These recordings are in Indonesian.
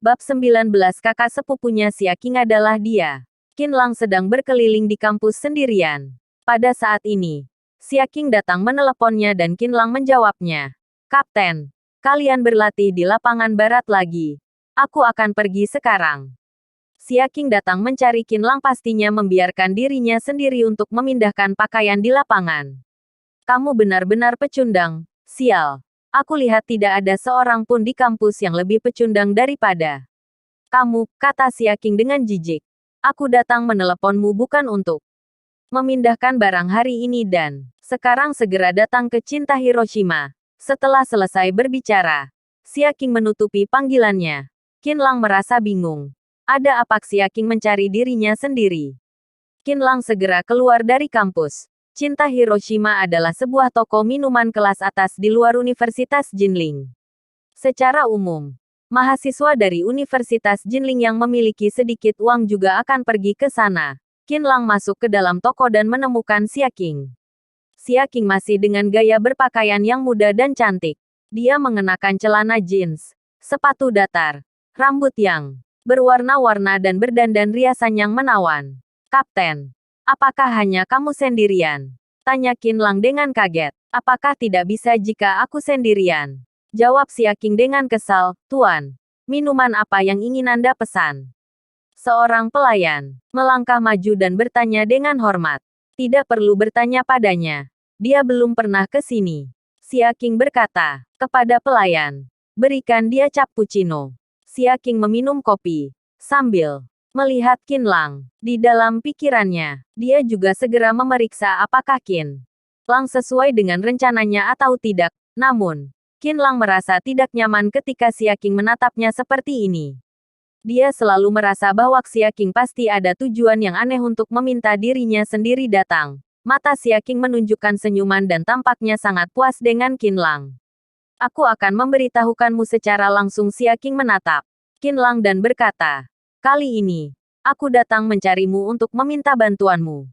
Bab 19 Kakak sepupunya Xia Qing adalah dia. Qin Lang sedang berkeliling di kampus sendirian. Pada saat ini, Xia Qing datang meneleponnya dan Qin Lang menjawabnya. Kapten, kalian berlatih di lapangan barat lagi. Aku akan pergi sekarang. Xia Qing datang mencari Qin Lang, pastinya membiarkan dirinya sendiri untuk memindahkan pakaian di lapangan. Kamu benar-benar pecundang, sial. Aku lihat tidak ada seorang pun di kampus yang lebih pecundang daripada kamu, kata Xia Qing dengan jijik. Aku datang meneleponmu bukan untuk memindahkan barang hari ini dan sekarang segera datang ke Cinta Hiroshima. Setelah selesai berbicara, Xia Qing menutupi panggilannya. Qin Lang merasa bingung. Ada apa Xia Qing mencari dirinya sendiri? Qin Lang segera keluar dari kampus. Cinta Hiroshima adalah sebuah toko minuman kelas atas di luar Universitas Jinling. Secara umum, mahasiswa dari Universitas Jinling yang memiliki sedikit uang juga akan pergi ke sana. Qin Lang masuk ke dalam toko dan menemukan Xia Qing. Xia Qing masih dengan gaya berpakaian yang muda dan cantik. Dia mengenakan celana jeans, sepatu datar, rambut yang berwarna-warna dan berdandan riasan yang menawan. Kapten, apakah hanya kamu sendirian? Tanya Qin Lang dengan kaget. Apakah tidak bisa jika aku sendirian? Jawab Xia Qing dengan kesal, Tuan. Minuman apa yang ingin Anda pesan? Seorang pelayan melangkah maju dan bertanya dengan hormat. Tidak perlu bertanya padanya. Dia belum pernah ke sini. Xia Qing berkata kepada pelayan. Berikan dia cappuccino. Xia Qing meminum kopi sambil melihat Qin Lang. Di dalam pikirannya, dia juga segera memeriksa apakah Qin Lang sesuai dengan rencananya atau tidak. Namun, Qin Lang merasa tidak nyaman ketika Xia Qing menatapnya seperti ini. Dia selalu merasa bahwa Xia Qing pasti ada tujuan yang aneh untuk meminta dirinya sendiri datang. Mata Xia Qing menunjukkan senyuman dan tampaknya sangat puas dengan Qin Lang. Aku akan memberitahukanmu secara langsung. Xia Qing menatap Qin Lang dan berkata, kali ini, aku datang mencarimu untuk meminta bantuanmu.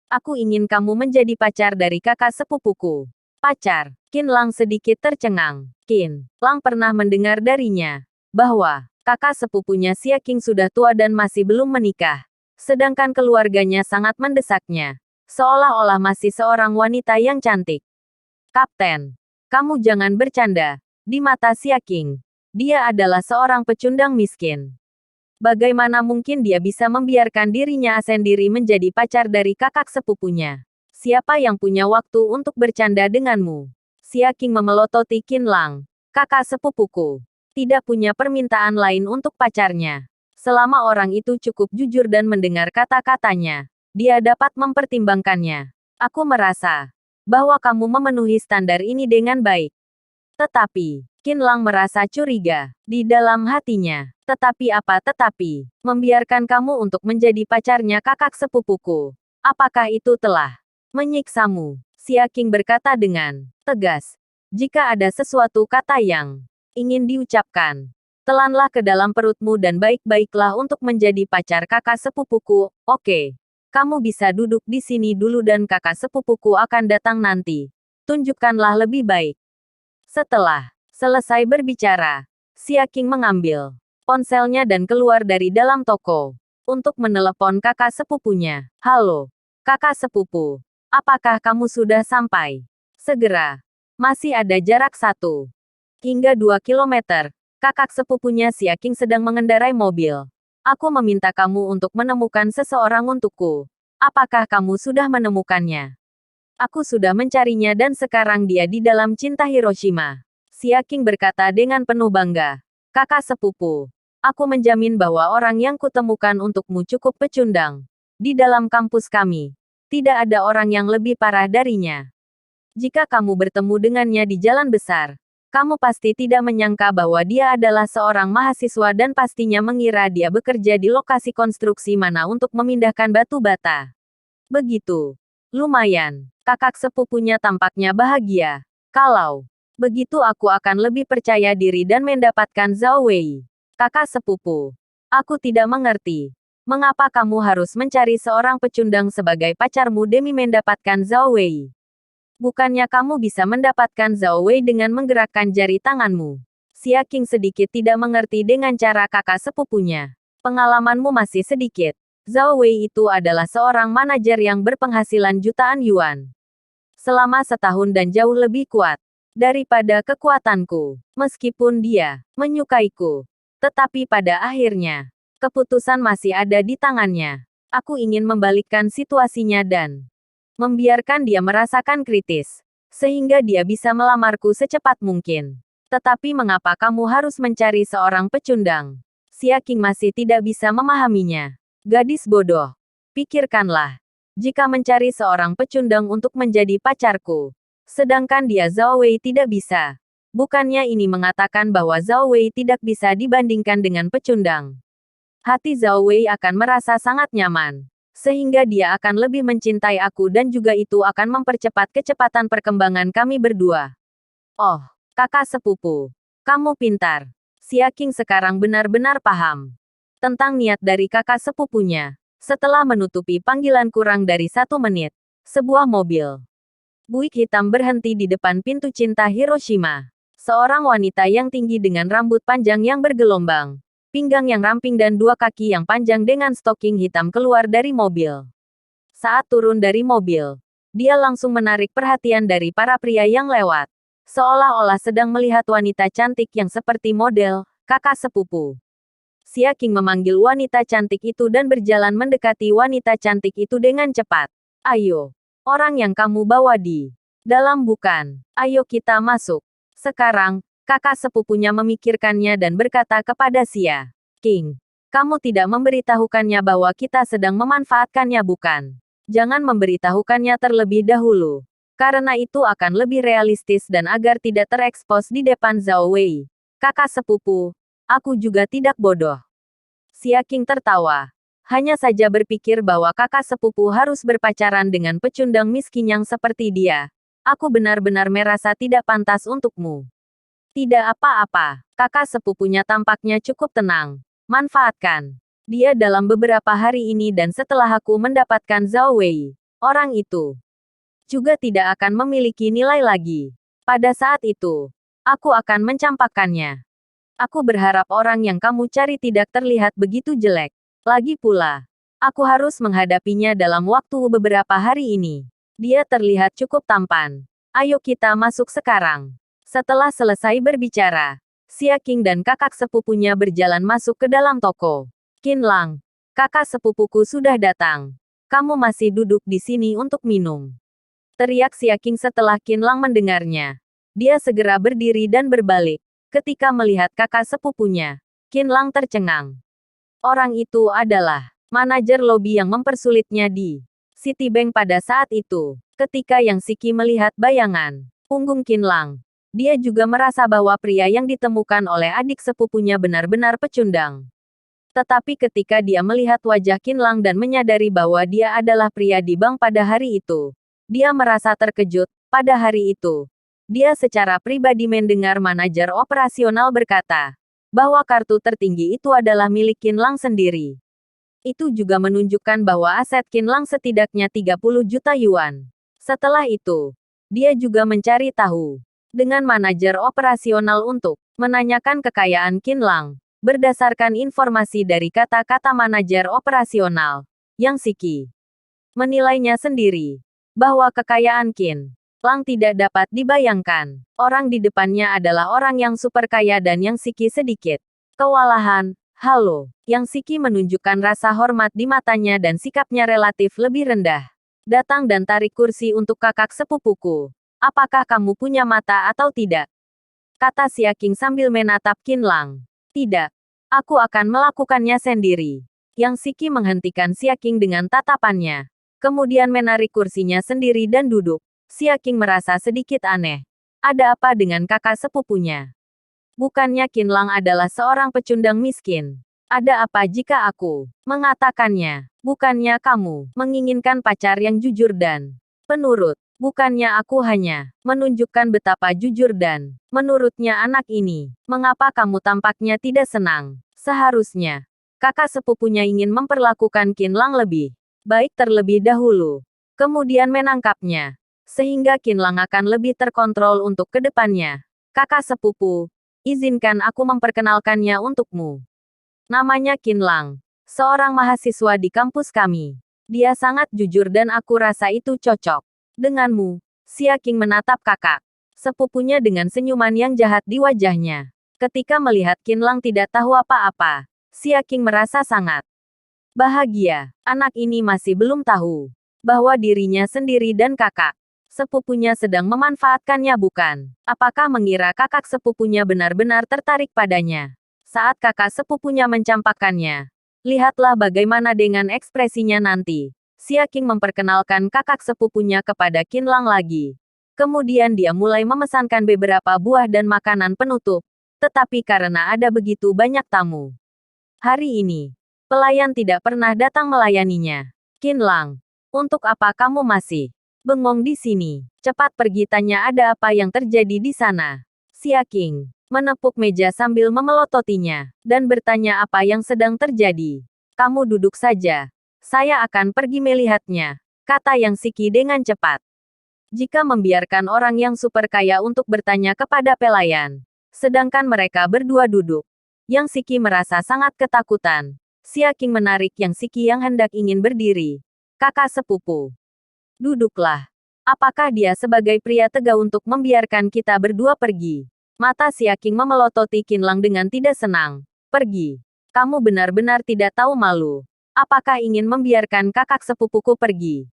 Aku ingin kamu menjadi pacar dari kakak sepupuku. Pacar? Qin Lang sedikit tercengang. Qin Lang pernah mendengar darinya bahwa kakak sepupunya Xia Qing sudah tua dan masih belum menikah. Sedangkan keluarganya sangat mendesaknya. Seolah-olah masih seorang wanita yang cantik. Kapten, kamu jangan bercanda. Di mata Xia Qing, dia adalah seorang pecundang miskin. Bagaimana mungkin dia bisa membiarkan dirinya sendiri menjadi pacar dari kakak sepupunya? Siapa yang punya waktu untuk bercanda denganmu? Xia Qing memelototi Qin Lang. Kakak sepupuku tidak punya permintaan lain untuk pacarnya. Selama orang itu cukup jujur dan mendengar kata-katanya, dia dapat mempertimbangkannya. Aku merasa bahwa kamu memenuhi standar ini dengan baik. Tetapi, Qin Lang merasa curiga di dalam hatinya. Tetapi apa tetapi? Membiarkan kamu untuk menjadi pacarnya kakak sepupuku. Apakah itu telah menyiksamu? Xia Qing berkata dengan tegas. Jika ada sesuatu kata yang ingin diucapkan, telanlah ke dalam perutmu dan baik-baiklah untuk menjadi pacar kakak sepupuku. Oke. Kamu bisa duduk di sini dulu dan kakak sepupuku akan datang nanti. Tunjukkanlah lebih baik. Setelah selesai berbicara, Xia Qing mengambil ponselnya dan keluar dari dalam toko untuk menelepon kakak sepupunya. Halo, kakak sepupu. Apakah kamu sudah sampai? Segera. Masih ada jarak 1 hingga 2 kilometer. Kakak sepupunya Xia Qing sedang mengendarai mobil. Aku meminta kamu untuk menemukan seseorang untukku. Apakah kamu sudah menemukannya? Aku sudah mencarinya dan sekarang dia di dalam Cinta Hiroshima. Xia Qing berkata dengan penuh bangga. Kakak sepupu, aku menjamin bahwa orang yang kutemukan untukmu cukup pecundang. Di dalam kampus kami, tidak ada orang yang lebih parah darinya. Jika kamu bertemu dengannya di jalan besar, kamu pasti tidak menyangka bahwa dia adalah seorang mahasiswa dan pastinya mengira dia bekerja di lokasi konstruksi mana untuk memindahkan batu bata. Begitu. Lumayan. Kakak sepupunya tampaknya bahagia. Kalau begitu aku akan lebih percaya diri dan mendapatkan Zhao Wei. Kakak sepupu, aku tidak mengerti. Mengapa kamu harus mencari seorang pecundang sebagai pacarmu demi mendapatkan Zhao Wei? Bukannya kamu bisa mendapatkan Zhao Wei dengan menggerakkan jari tanganmu? Xia Qing sedikit tidak mengerti dengan cara kakak sepupunya. Pengalamanmu masih sedikit. Zhao Wei itu adalah seorang manajer yang berpenghasilan jutaan yuan. Selama setahun dan jauh lebih kuat daripada kekuatanku. Meskipun dia menyukaiku. Tetapi pada akhirnya, keputusan masih ada di tangannya. Aku ingin membalikkan situasinya dan membiarkan dia merasakan kritis. Sehingga dia bisa melamarku secepat mungkin. Tetapi mengapa kamu harus mencari seorang pecundang? Xia Qing masih tidak bisa memahaminya. Gadis bodoh. Pikirkanlah. Jika mencari seorang pecundang untuk menjadi pacarku. Sedangkan dia Zhao Wei tidak bisa. Bukannya ini mengatakan bahwa Zhao Wei tidak bisa dibandingkan dengan pecundang. Hati Zhao Wei akan merasa sangat nyaman. Sehingga dia akan lebih mencintai aku dan juga itu akan mempercepat kecepatan perkembangan kami berdua. Oh. Kakak sepupu, kamu pintar. Xia Qing sekarang benar-benar paham tentang niat dari kakak sepupunya. Setelah menutupi panggilan kurang dari 1 menit, sebuah mobil buik hitam berhenti di depan pintu cinta Hiroshima. Seorang wanita yang tinggi dengan rambut panjang yang bergelombang, pinggang yang ramping dan 2 kaki yang panjang dengan stoking hitam keluar dari mobil. Saat turun dari mobil, dia langsung menarik perhatian dari para pria yang lewat. Seolah-olah sedang melihat wanita cantik yang seperti model, kakak sepupu. Xia Qing memanggil wanita cantik itu dan berjalan mendekati wanita cantik itu dengan cepat. Ayo, orang yang kamu bawa di dalam bukan. Ayo kita masuk. Sekarang, kakak sepupunya memikirkannya dan berkata kepada Xia Qing, kamu tidak memberitahukannya bahwa kita sedang memanfaatkannya bukan? Jangan memberitahukannya terlebih dahulu. Karena itu akan lebih realistis dan agar tidak terekspos di depan Zhao Wei. Kakak sepupu, aku juga tidak bodoh. Xia Qing tertawa. Hanya saja berpikir bahwa kakak sepupu harus berpacaran dengan pecundang miskin yang seperti dia. Aku benar-benar merasa tidak pantas untukmu. Tidak apa-apa, kakak sepupunya tampaknya cukup tenang. Manfaatkan dia dalam beberapa hari ini dan setelah aku mendapatkan Zhao Wei. Orang itu juga tidak akan memiliki nilai lagi. Pada saat itu, aku akan mencampakkannya. Aku berharap orang yang kamu cari tidak terlihat begitu jelek. Lagi pula, aku harus menghadapinya dalam waktu beberapa hari ini. Dia terlihat cukup tampan. Ayo kita masuk sekarang. Setelah selesai berbicara, Xia Qing dan kakak sepupunya berjalan masuk ke dalam toko. Qin Lang, kakak sepupuku sudah datang. Kamu masih duduk di sini untuk minum. Teriak Xia Qing setelah Qin Lang mendengarnya. Dia segera berdiri dan berbalik. Ketika melihat kakak sepupunya, Qin Lang tercengang. Orang itu adalah manajer lobi yang mempersulitnya di Citibank pada saat itu. Ketika Yang Siki melihat bayangan punggung Qin Lang, dia juga merasa bahwa pria yang ditemukan oleh adik sepupunya benar-benar pecundang. Tetapi ketika dia melihat wajah Qin Lang dan menyadari bahwa dia adalah pria di bank pada hari itu, dia merasa terkejut. Pada hari itu, dia secara pribadi mendengar manajer operasional berkata bahwa kartu tertinggi itu adalah milik Qin Lang sendiri. Itu juga menunjukkan bahwa aset Qin Lang setidaknya 30 juta yuan. Setelah itu, dia juga mencari tahu dengan manajer operasional untuk menanyakan kekayaan Qin Lang. Berdasarkan informasi dari kata-kata manajer operasional, Yang Siki menilainya sendiri bahwa kekayaan Qin Lang tidak dapat dibayangkan. Orang di depannya adalah orang yang super kaya dan Yang Siki sedikit kewalahan. Halo, Yang Siki menunjukkan rasa hormat di matanya dan sikapnya relatif lebih rendah. Datang dan tarik kursi untuk kakak sepupuku. Apakah kamu punya mata atau tidak? Kata Xia Qing sambil menatap Qin Lang. Tidak. Aku akan melakukannya sendiri. Yang Siki menghentikan Xia Qing dengan tatapannya. Kemudian menarik kursinya sendiri dan duduk. Xia Qing merasa sedikit aneh. Ada apa dengan kakak sepupunya? Bukannya Qin Lang adalah seorang pecundang miskin. Ada apa jika aku mengatakannya? Bukannya kamu menginginkan pacar yang jujur dan penurut? Bukannya aku hanya menunjukkan betapa jujur dan menurutnya anak ini? Mengapa kamu tampaknya tidak senang? Seharusnya kakak sepupunya ingin memperlakukan Qin Lang lebih baik terlebih dahulu, kemudian menangkapnya, sehingga Qin Lang akan lebih terkontrol untuk kedepannya. Kakak sepupu, Izinkan aku memperkenalkannya untukmu. Namanya Qin Lang, seorang mahasiswa di kampus kami. Dia sangat jujur dan aku rasa itu cocok denganmu. Xia Qing menatap kakak sepupunya dengan senyuman yang jahat di wajahnya. Ketika melihat Qin Lang tidak tahu apa-apa, Xia Qing merasa sangat bahagia. Anak ini masih belum tahu bahwa dirinya sendiri dan kakak sepupunya sedang memanfaatkannya bukan. Apakah mengira kakak sepupunya benar-benar tertarik padanya? Saat kakak sepupunya mencampakkannya, lihatlah bagaimana dengan ekspresinya nanti. Xia Qing memperkenalkan kakak sepupunya kepada Qin Lang lagi. Kemudian dia mulai memesankan beberapa buah dan makanan penutup. Tetapi karena ada begitu banyak tamu hari ini, pelayan tidak pernah datang melayaninya. Qin Lang, untuk apa kamu masih bengong di sini? Cepat pergi, tanya ada apa yang terjadi di sana. Xia Qing menepuk meja sambil memelototinya, dan bertanya apa yang sedang terjadi. Kamu duduk saja. Saya akan pergi melihatnya, kata Yang Siki dengan cepat. Jika membiarkan orang yang super kaya untuk bertanya kepada pelayan, sedangkan mereka berdua duduk, Yang Siki merasa sangat ketakutan. Xia Qing menarik Yang Siki yang hendak ingin berdiri. Kakak sepupu, duduklah. Apakah dia sebagai pria tegar untuk membiarkan kita berdua pergi? Mata Xia Qing memelototi Qin Lang dengan tidak senang. Pergi. Kamu benar-benar tidak tahu malu. Apakah ingin membiarkan kakak sepupuku pergi?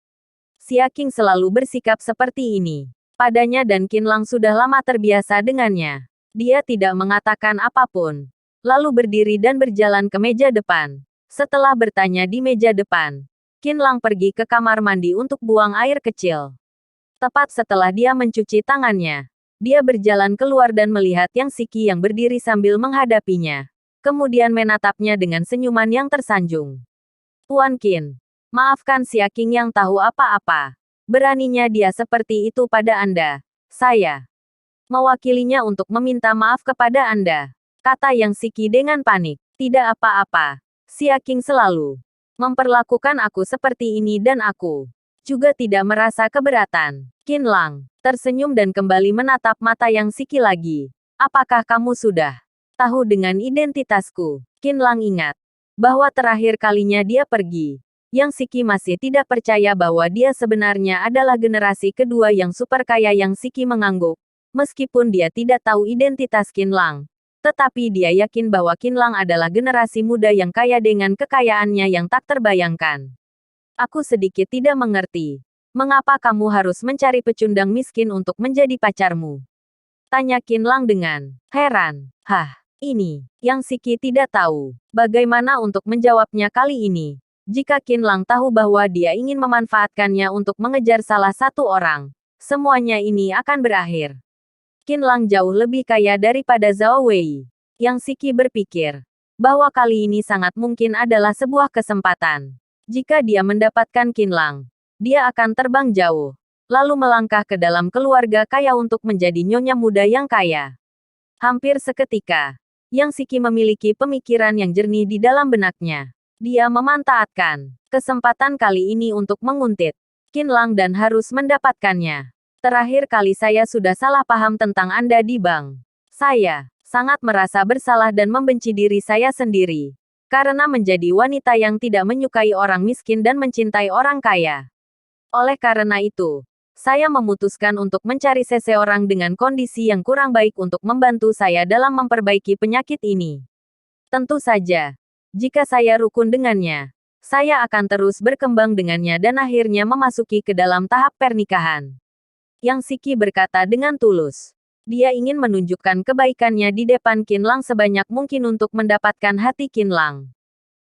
Xia Qing selalu bersikap seperti ini padanya dan Qin Lang sudah lama terbiasa dengannya. Dia tidak mengatakan apapun, lalu berdiri dan berjalan ke meja depan. Setelah bertanya di meja depan, Qin Lang pergi ke kamar mandi untuk buang air kecil. Tepat setelah dia mencuci tangannya, dia berjalan keluar dan melihat Yang Siki yang berdiri sambil menghadapinya. Kemudian menatapnya dengan senyuman yang tersanjung. Tuan Qin, maafkan Xia Qing yang tahu apa-apa. Beraninya dia seperti itu pada Anda. Saya mewakilinya untuk meminta maaf kepada Anda, kata Yang Siki dengan panik. Tidak apa-apa. Xia Qing selalu memperlakukan aku seperti ini dan aku juga tidak merasa keberatan. Qin Lang tersenyum dan kembali menatap mata Yang Siki lagi. Apakah kamu sudah tahu dengan identitasku? Qin Lang ingat bahwa terakhir kalinya dia pergi, Yang Siki masih tidak percaya bahwa dia sebenarnya adalah generasi kedua yang super kaya. Yang Siki mengangguk. Meskipun dia tidak tahu identitas Qin Lang, tetapi dia yakin bahwa Qin Lang adalah generasi muda yang kaya dengan kekayaannya yang tak terbayangkan. Aku sedikit tidak mengerti. Mengapa kamu harus mencari pecundang miskin untuk menjadi pacarmu? Tanya Qin Lang dengan heran. Hah, ini Yang Siki tidak tahu bagaimana untuk menjawabnya kali ini. Jika Qin Lang tahu bahwa dia ingin memanfaatkannya untuk mengejar salah satu orang, semuanya ini akan berakhir. Qin Lang jauh lebih kaya daripada Zhao Wei. Yang Siki berpikir bahwa kali ini sangat mungkin adalah sebuah kesempatan. Jika dia mendapatkan Qin Lang, dia akan terbang jauh, lalu melangkah ke dalam keluarga kaya untuk menjadi nyonya muda yang kaya. Hampir seketika, Yang Siki memiliki pemikiran yang jernih di dalam benaknya. Dia memanfaatkan kesempatan kali ini untuk menguntit Qin Lang dan harus mendapatkannya. Terakhir kali saya sudah salah paham tentang Anda di bank. Saya sangat merasa bersalah dan membenci diri saya sendiri. Karena menjadi wanita yang tidak menyukai orang miskin dan mencintai orang kaya. Oleh karena itu, saya memutuskan untuk mencari seseorang dengan kondisi yang kurang baik untuk membantu saya dalam memperbaiki penyakit ini. Tentu saja, jika saya rukun dengannya, saya akan terus berkembang dengannya dan akhirnya memasuki ke dalam tahap pernikahan. Yang Siki berkata dengan tulus. Dia ingin menunjukkan kebaikannya di depan Qin Lang sebanyak mungkin untuk mendapatkan hati Qin Lang.